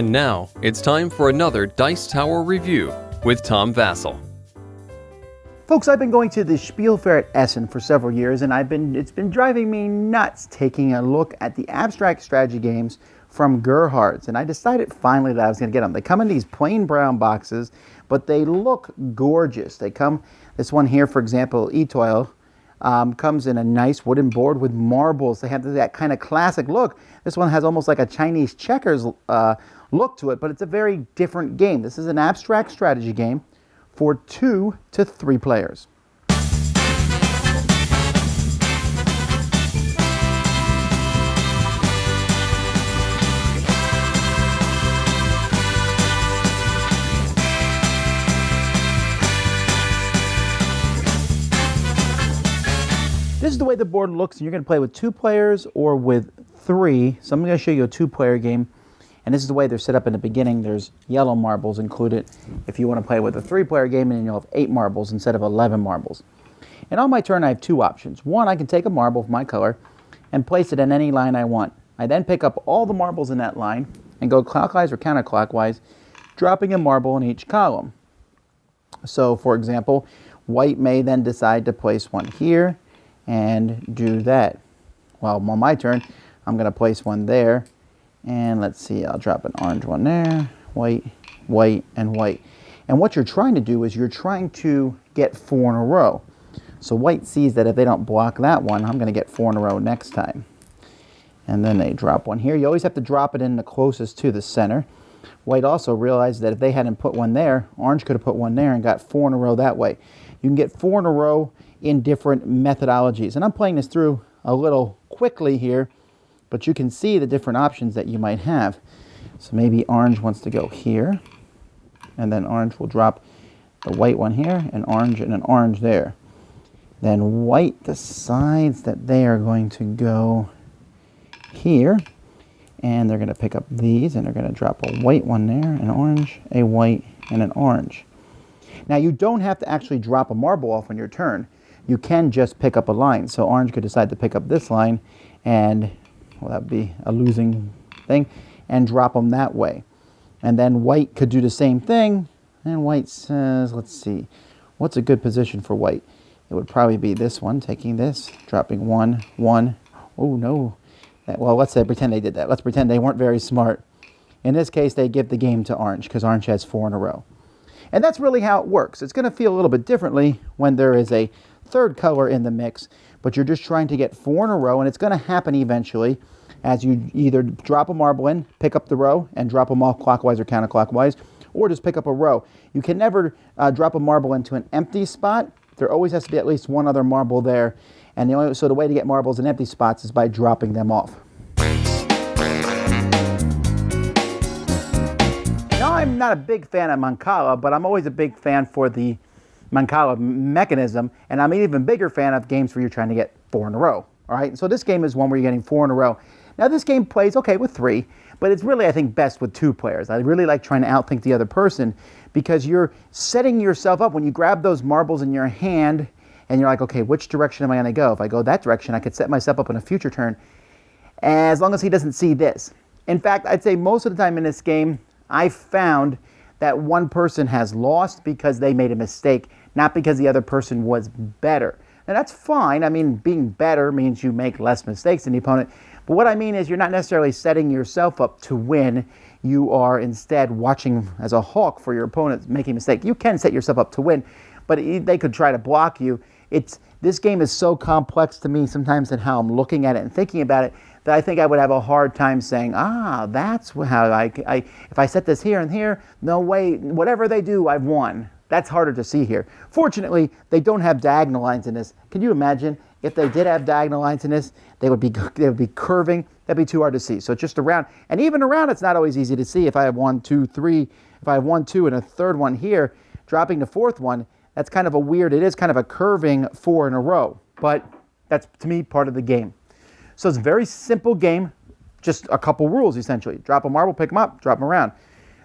And now, it's time for another Dice Tower review with Tom Vasel. Folks, I've been going to the Spiel Fair at Essen for several years, and it's been driving me nuts taking a look at the abstract strategy games from Gerhard's, and I decided finally that I was going to get them. They come in these plain brown boxes, but they look gorgeous. This one here, for example, toile, comes in a nice wooden board with marbles. They have that kind of classic look. This one has almost like a Chinese checkers look to it, but it's a very different game. This is an abstract strategy game for 2 to 3 players. This is the way the board looks, and you're going to play with 2 players or with 3. So I'm going to show you a 2-player game, and this is the way they're set up in the beginning. There's yellow marbles included if you want to play with a 3-player game, and then you'll have 8 marbles instead of 11 marbles. And on my turn, I have 2 options. One, I can take a marble of my color and place it in any line I want. I then pick up all the marbles in that line and go clockwise or counterclockwise, dropping a marble in each column. So, for example, white may then decide to place one here and do that. Well, on my turn, I'm going to place one there, and let's see, I'll drop an orange one there, white, white, and white. And what you're trying to do is you're trying to get 4 in a row. So white sees that if they don't block that one, I'm going to get 4 in a row next time. And then they drop one here. You always have to drop it in the closest to the center. White also realized that if they hadn't put one there, orange could have put one there and got 4 in a row that way. You can get 4 in a row in different methodologies. And I'm playing this through a little quickly here, but you can see the different options that you might have. So maybe orange wants to go here, and then orange will drop the white one here, and an orange there. Then white decides that they are going to go here, and they're going to pick up these, and they're going to drop a white one there, an orange, a white, and an orange. Now you don't have to actually drop a marble off on your turn. You can just pick up a line. So orange could decide to pick up this line, and well, that would be a losing thing, and drop them that way. And then white could do the same thing, and white says, let's see, what's a good position for white? It would probably be this one, taking this, dropping 1, 1. Oh no. Well, let's pretend they did that. Let's pretend they weren't very smart. In this case, they give the game to orange because orange has 4 in a row. And that's really how it works. It's going to feel a little bit differently when there is a 3rd color in the mix, but you're just trying to get 4 in a row, and it's going to happen eventually as you either drop a marble in, pick up the row, and drop them off clockwise or counterclockwise, or just pick up a row. You can never drop a marble into an empty spot. There always has to be at least one other marble there, and so the way to get marbles in empty spots is by dropping them off. Now, I'm not a big fan of Mancala, but I'm always a big fan for the Mancala mechanism, and I'm an even bigger fan of games where you're trying to get 4 in a row. All right, so this game is one where you're getting 4 in a row. Now this game plays okay with 3, but it's really, I think, best with 2 players. I really like trying to outthink the other person because you're setting yourself up when you grab those marbles in your hand and you're like, okay, which direction am I going to go? If I go that direction, I could set myself up in a future turn as long as he doesn't see this. In fact, I'd say most of the time in this game, I've found that one person has lost because they made a mistake, not because the other person was better. Now that's fine. I mean, being better means you make less mistakes than the opponent. But what I mean is you're not necessarily setting yourself up to win. You are instead watching as a hawk for your opponent making a mistake. You can set yourself up to win, but they could try to block you. This game is so complex to me sometimes in how I'm looking at it and thinking about it that I think I would have a hard time saying, that's how if I set this here and here, no way, whatever they do, I've won. That's harder to see here. Fortunately, they don't have diagonal lines in this. Can you imagine if they did have diagonal lines in this? They would be curving. That'd be too hard to see. So it's just around, and even around, it's not always easy to see. If I have 1, 2, 3, if I have 1, 2, and a 3rd one here, dropping the 4th one, that's kind of it is kind of a curving 4 in a row. But that's, to me, part of the game. So it's a very simple game, just a couple rules essentially. Drop a marble, pick them up, drop them around.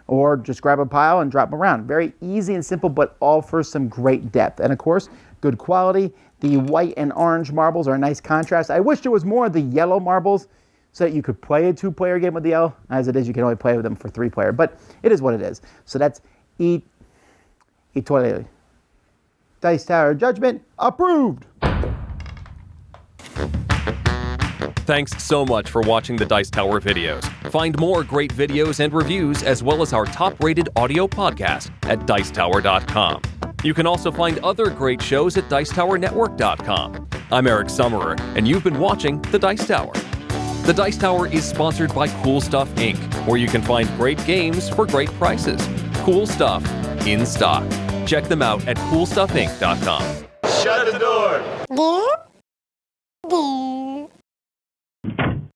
Or just grab a pile and drop them around. Very easy and simple, but offers some great depth. And of course, good quality. The white and orange marbles are a nice contrast. I wish there was more of the yellow marbles so that you could play a 2-player game with the L. As it is, you can only play with them for 3-player. But it is what it is. So that's toile. Dice Tower Judgment approved. Thanks so much for watching the Dice Tower videos. Find more great videos and reviews, as well as our top-rated audio podcast at Dicetower.com. You can also find other great shows at Dicetowernetwork.com. I'm Eric Summerer, and you've been watching The Dice Tower. The Dice Tower is sponsored by Cool Stuff Inc., where you can find great games for great prices. Cool stuff in stock. Check them out at CoolStuffInc.com. Shut the door.